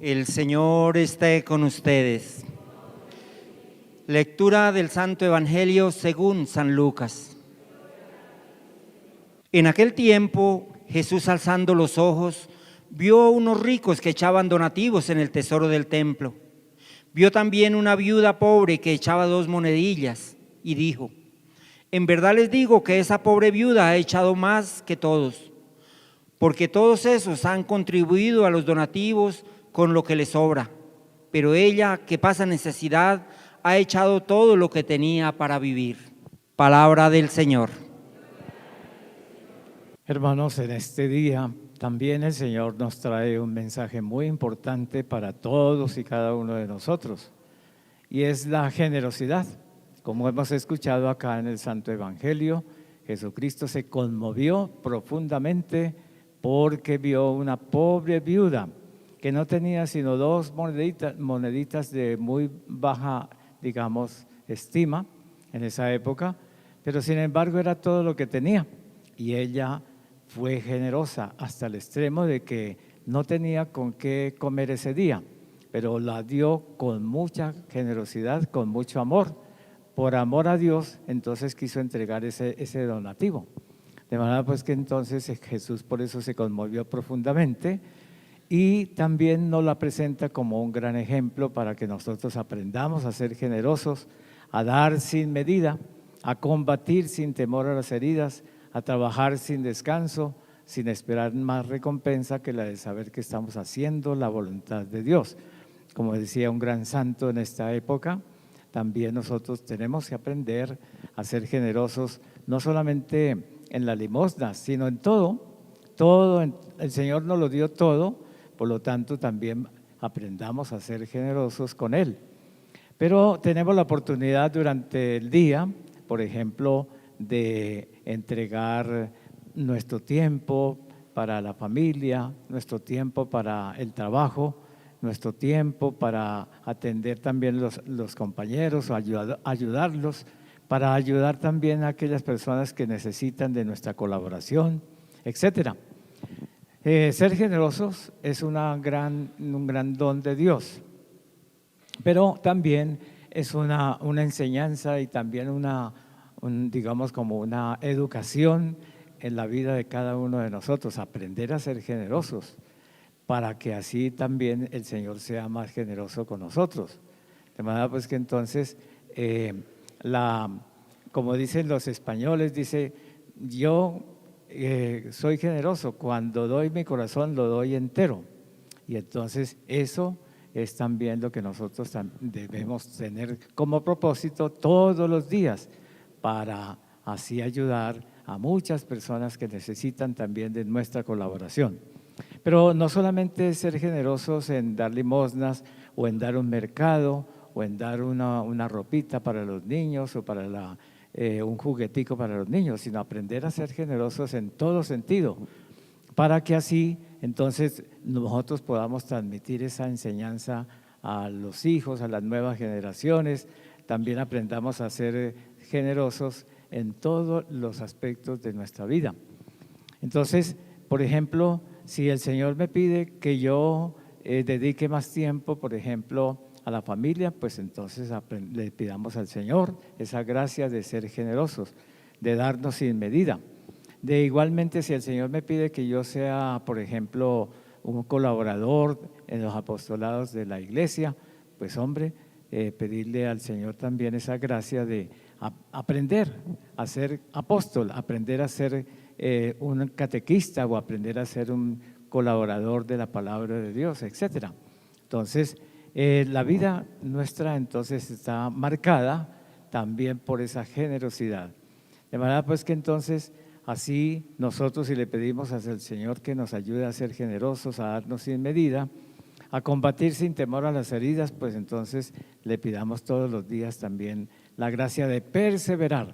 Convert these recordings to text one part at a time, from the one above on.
El Señor esté con ustedes. Lectura del Santo Evangelio según San Lucas. En aquel tiempo, Jesús, alzando los ojos, vio a unos ricos que echaban donativos en el tesoro del templo. Vio también una viuda pobre que echaba 2 monedillas y dijo: en verdad les digo que esa pobre viuda ha echado más que todos, porque todos esos han contribuido a los donativos con lo que les sobra, pero ella, que pasa necesidad, ha echado todo lo que tenía para vivir. Palabra del Señor. Hermanos, en este día también el Señor nos trae un mensaje muy importante para todos y cada uno de nosotros, y es la generosidad. Como hemos escuchado acá en el Santo Evangelio, Jesucristo se conmovió profundamente porque vio una pobre viuda que no tenía sino 2 moneditas de muy baja, digamos, estima en esa época, pero sin embargo era todo lo que tenía, y ella fue generosa hasta el extremo de que no tenía con qué comer ese día, pero la dio con mucha generosidad, con mucho amor. Por amor a Dios, entonces quiso entregar ese donativo. De manera pues que entonces Jesús por eso se conmovió profundamente, y también nos la presenta como un gran ejemplo para que nosotros aprendamos a ser generosos, a dar sin medida, a combatir sin temor a las heridas, a trabajar sin descanso, sin esperar más recompensa que la de saber que estamos haciendo la voluntad de Dios. Como decía un gran santo en esta época, también nosotros tenemos que aprender a ser generosos, no solamente en la limosna, sino en todo. El Señor nos lo dio todo, por lo tanto también aprendamos a ser generosos con Él. Pero tenemos la oportunidad durante el día, por ejemplo, de entregar nuestro tiempo para la familia, nuestro tiempo para el trabajo, nuestro tiempo para atender también los compañeros, o ayudarlos, para ayudar también a aquellas personas que necesitan de nuestra colaboración, etcétera. Ser generosos es un gran don de Dios, pero también es una enseñanza y también digamos como una educación en la vida de cada uno de nosotros, aprender a ser generosos, para que así también el Señor sea más generoso con nosotros. De manera pues que entonces, como dicen los españoles, dice: yo soy generoso, cuando doy mi corazón lo doy entero. Y entonces eso es también lo que nosotros debemos tener como propósito todos los días, para así ayudar a muchas personas que necesitan también de nuestra colaboración. Pero no solamente ser generosos en dar limosnas o en dar un mercado o en dar una ropita para los niños o para un juguetico para los niños, sino aprender a ser generosos en todo sentido, para que así entonces nosotros podamos transmitir esa enseñanza a los hijos, a las nuevas generaciones. También aprendamos a ser generosos en todos los aspectos de nuestra vida. Entonces, por ejemplo, si el Señor me pide que yo dedique más tiempo, por ejemplo, a la familia, pues entonces le pidamos al Señor esa gracia de ser generosos, de darnos sin medida. De igualmente, si el Señor me pide que yo sea, por ejemplo, un colaborador en los apostolados de la iglesia, pues hombre, pedirle al Señor también esa gracia de aprender a ser apóstol, aprender a ser un catequista, o aprender a ser un colaborador de la palabra de Dios, etcétera. Entonces, la vida nuestra entonces está marcada también por esa generosidad. De manera pues que entonces así nosotros, si le pedimos al Señor que nos ayude a ser generosos, a darnos sin medida, a combatir sin temor a las heridas, pues entonces le pidamos todos los días también la gracia de perseverar,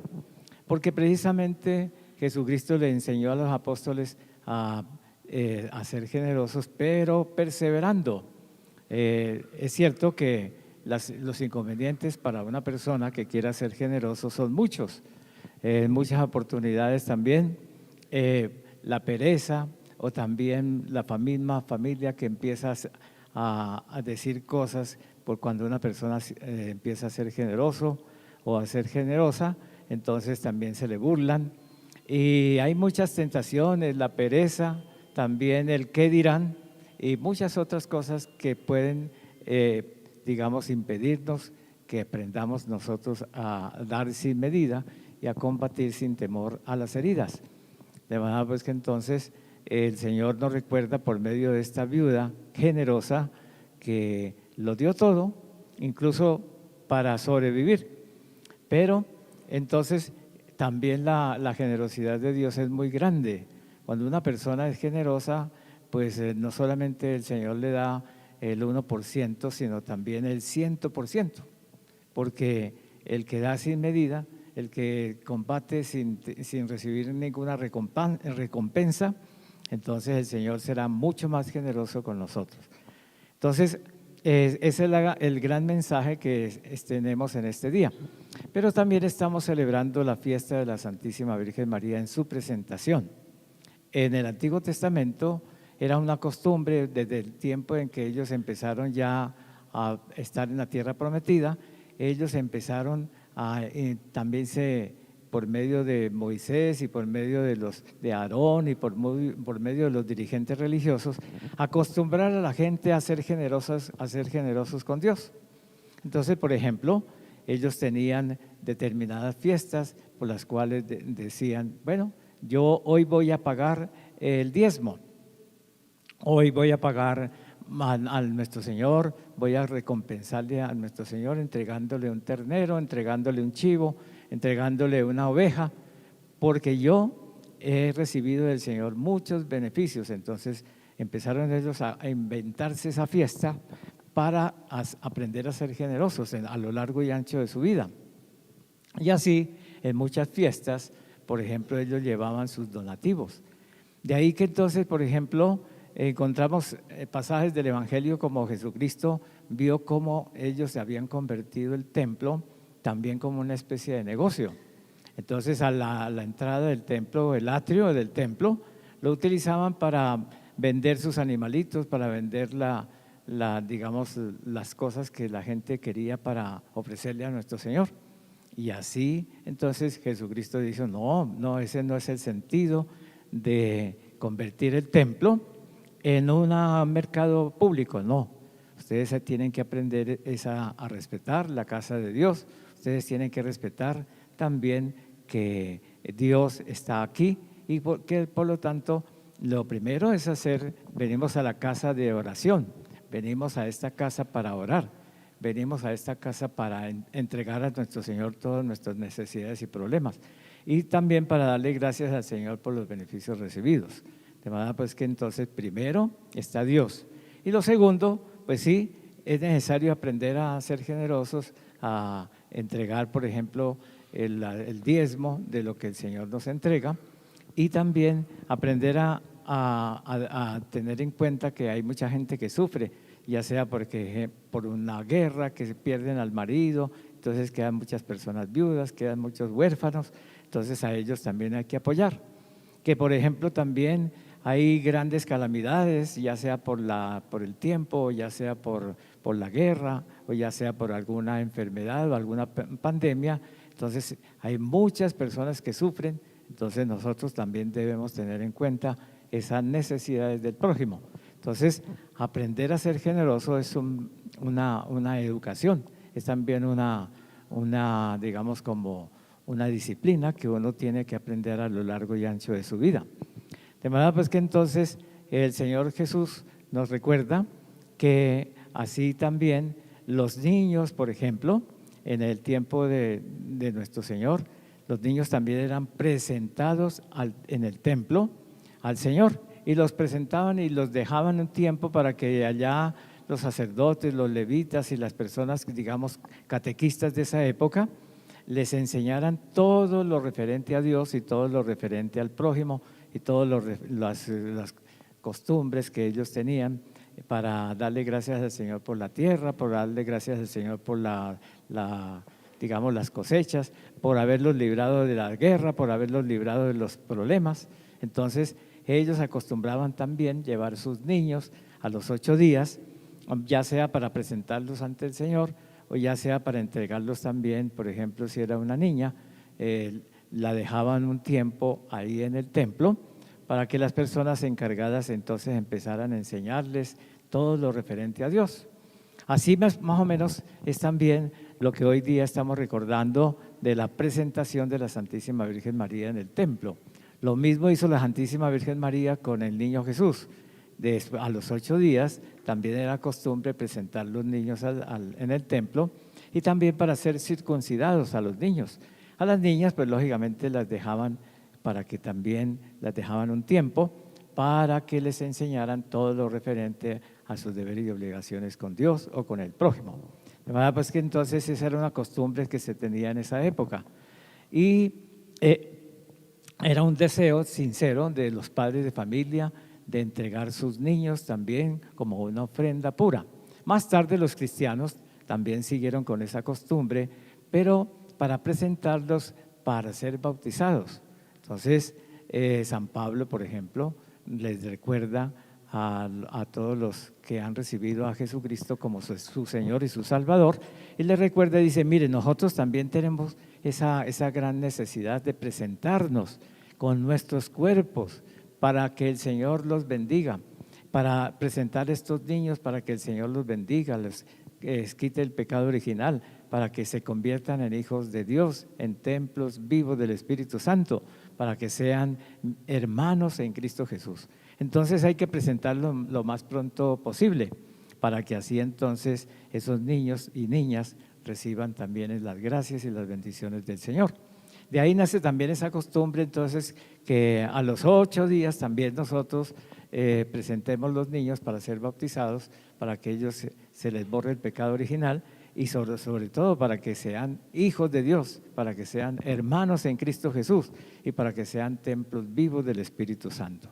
porque precisamente Jesucristo le enseñó a los apóstoles a ser generosos, pero perseverando. Es cierto que los inconvenientes para una persona que quiera ser generoso son muchos, muchas oportunidades también, la pereza, o también la misma familia que empieza a decir cosas por cuando una persona empieza a ser generoso o a ser generosa, entonces también se le burlan. Y hay muchas tentaciones, la pereza, también el qué dirán y muchas otras cosas que pueden, digamos, impedirnos que aprendamos nosotros a dar sin medida y a combatir sin temor a las heridas. De manera pues que entonces el Señor nos recuerda por medio de esta viuda generosa que lo dio todo, incluso para sobrevivir. Pero entonces también la generosidad de Dios es muy grande. Cuando una persona es generosa, pues no solamente el Señor le da el 1%, sino también el 100%, porque el que da sin medida, el que combate sin recibir ninguna recompensa, entonces el Señor será mucho más generoso con nosotros. Entonces, ese es el gran mensaje que tenemos en este día. Pero también estamos celebrando la fiesta de la Santísima Virgen María en su presentación. En el Antiguo Testamento era una costumbre desde el tiempo en que ellos empezaron ya a estar en la tierra prometida, ellos empezaron también por medio de Moisés y por medio de Aarón y por medio de los dirigentes religiosos, acostumbrar a la gente a ser generosos con Dios. Entonces, por ejemplo, ellos tenían determinadas fiestas por las cuales decían, bueno, yo hoy voy a pagar el diezmo, hoy voy a pagar a nuestro Señor, voy a recompensarle a nuestro Señor entregándole un ternero, entregándole un chivo, entregándole una oveja, porque yo he recibido del Señor muchos beneficios. Entonces empezaron ellos a inventarse esa fiesta para aprender a ser generosos a lo largo y ancho de su vida. Y así, en muchas fiestas, por ejemplo, ellos llevaban sus donativos. De ahí que entonces, por ejemplo, encontramos pasajes del Evangelio como Jesucristo vio cómo ellos se habían convertido el templo también como una especie de negocio. Entonces, a la entrada del templo, el atrio del templo, lo utilizaban para vender sus animalitos, para vender digamos, las cosas que la gente quería para ofrecerle a nuestro Señor. Y así, entonces, Jesucristo dice, no, ese no es el sentido de convertir el templo en un mercado público, no. Ustedes tienen que aprender a respetar la casa de Dios, ustedes tienen que respetar también que Dios está aquí y porque por lo tanto lo primero es venimos a la casa de oración, venimos a esta casa para orar, venimos a esta casa para entregar a nuestro Señor todas nuestras necesidades y problemas y también para darle gracias al Señor por los beneficios recibidos. De manera pues que entonces primero está Dios y lo segundo, pues sí, es necesario aprender a ser generosos, a entregar, por ejemplo, el diezmo de lo que el Señor nos entrega y también aprender a tener en cuenta que hay mucha gente que sufre, ya sea por una guerra, que se pierden al marido, entonces quedan muchas personas viudas, quedan muchos huérfanos, entonces a ellos también hay que apoyar. Que por ejemplo también hay grandes calamidades, ya sea por el tiempo, ya sea por la guerra, o ya sea por alguna enfermedad o alguna pandemia. Entonces hay muchas personas que sufren, entonces nosotros también debemos tener en cuenta esas necesidades del prójimo. Entonces aprender a ser generoso es una educación, es también digamos como una disciplina que uno tiene que aprender a lo largo y ancho de su vida. De manera pues que entonces el Señor Jesús nos recuerda que así también los niños, por ejemplo, en el tiempo de nuestro Señor, los niños también eran presentados en el templo al Señor y los presentaban y los dejaban un tiempo para que allá los sacerdotes, los levitas y las personas, digamos, catequistas de esa época, les enseñaran todo lo referente a Dios y todo lo referente al prójimo y todas las costumbres que ellos tenían para darle gracias al Señor por la tierra, por darle gracias al Señor por digamos, las cosechas, por haberlos librado de la guerra, por haberlos librado de los problemas. Entonces ellos acostumbraban también llevar sus niños a los 8 días ya sea para presentarlos ante el Señor o ya sea para entregarlos también. Por ejemplo, si era una niña, la dejaban un tiempo ahí en el templo para que las personas encargadas entonces empezaran a enseñarles todo lo referente a Dios. Así más o menos es también lo que hoy día estamos recordando de la presentación de la Santísima Virgen María en el templo. Lo mismo hizo la Santísima Virgen María con el niño Jesús. A los 8 días también era costumbre presentar los niños en el templo y también para ser circuncidados a los niños. A las niñas pues lógicamente las dejaban un tiempo para que les enseñaran todo lo referente a sus deberes y obligaciones con Dios o con el prójimo. De manera pues que entonces esa era una costumbre que se tenía en esa época. Y era un deseo sincero de los padres de familia de entregar sus niños también como una ofrenda pura. Más tarde los cristianos también siguieron con esa costumbre, pero para presentarlos para ser bautizados. Entonces, San Pablo, por ejemplo, les recuerda a todos los que han recibido a Jesucristo como su Señor y su Salvador, y les recuerda y dice, mire, nosotros también tenemos esa gran necesidad de presentarnos con nuestros cuerpos para que el Señor los bendiga, para presentar estos niños para que el Señor los bendiga, les quite el pecado original, para que se conviertan en hijos de Dios, en templos vivos del Espíritu Santo, para que sean hermanos en Cristo Jesús. Entonces hay que presentarlo lo más pronto posible, para que así entonces esos niños y niñas reciban también las gracias y las bendiciones del Señor. De ahí nace también esa costumbre entonces que a los 8 días también nosotros presentemos los niños para ser bautizados, para que ellos se les borre el pecado original y sobre todo para que sean hijos de Dios, para que sean hermanos en Cristo Jesús y para que sean templos vivos del Espíritu Santo.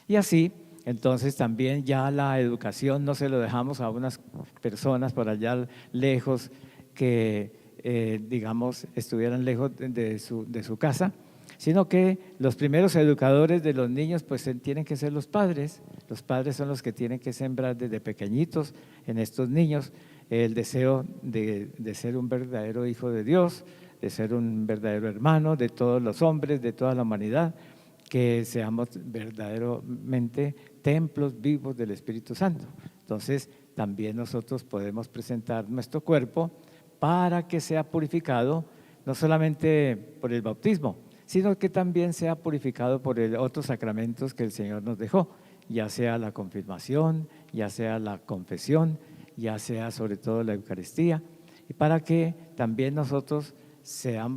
Y así, entonces también ya la educación no se lo dejamos a unas personas por allá lejos que digamos estuvieran lejos de su casa, sino que los primeros educadores de los niños pues tienen que ser los padres. Los padres son los que tienen que sembrar desde pequeñitos en estos niños el deseo de ser un verdadero hijo de Dios, de ser un verdadero hermano de todos los hombres, de toda la humanidad, que seamos verdaderamente templos vivos del Espíritu Santo. Entonces, también nosotros podemos presentar nuestro cuerpo para que sea purificado, no solamente por el bautismo, sino que también sea purificado por otros sacramentos que el Señor nos dejó, ya sea la confirmación, ya sea la confesión, ya sea sobre todo la Eucaristía, y para que también nosotros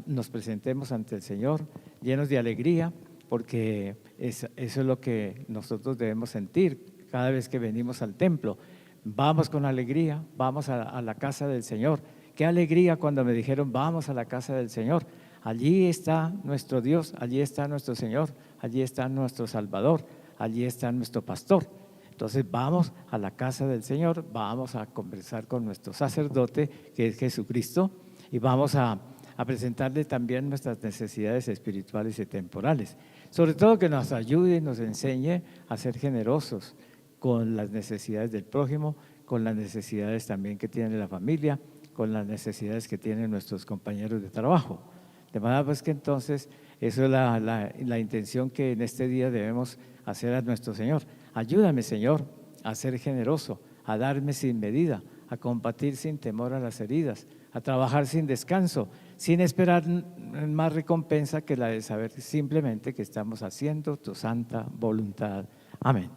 nos presentemos ante el Señor llenos de alegría, porque eso es lo que nosotros debemos sentir cada vez que venimos al templo. Vamos con alegría, vamos a la casa del Señor. Qué alegría cuando me dijeron vamos a la casa del Señor. Allí está nuestro Dios, allí está nuestro Señor, allí está nuestro Salvador, allí está nuestro pastor. Entonces vamos a la casa del Señor, vamos a conversar con nuestro sacerdote que es Jesucristo y vamos a presentarle también nuestras necesidades espirituales y temporales. Sobre todo que nos ayude y nos enseñe a ser generosos con las necesidades del prójimo, con las necesidades también que tiene la familia, con las necesidades que tienen nuestros compañeros de trabajo. De manera pues que entonces eso es la intención que en este día debemos hacer a nuestro Señor. Ayúdame, Señor, a ser generoso, a darme sin medida, a combatir sin temor a las heridas, a trabajar sin descanso, sin esperar más recompensa que la de saber simplemente que estamos haciendo tu santa voluntad. Amén.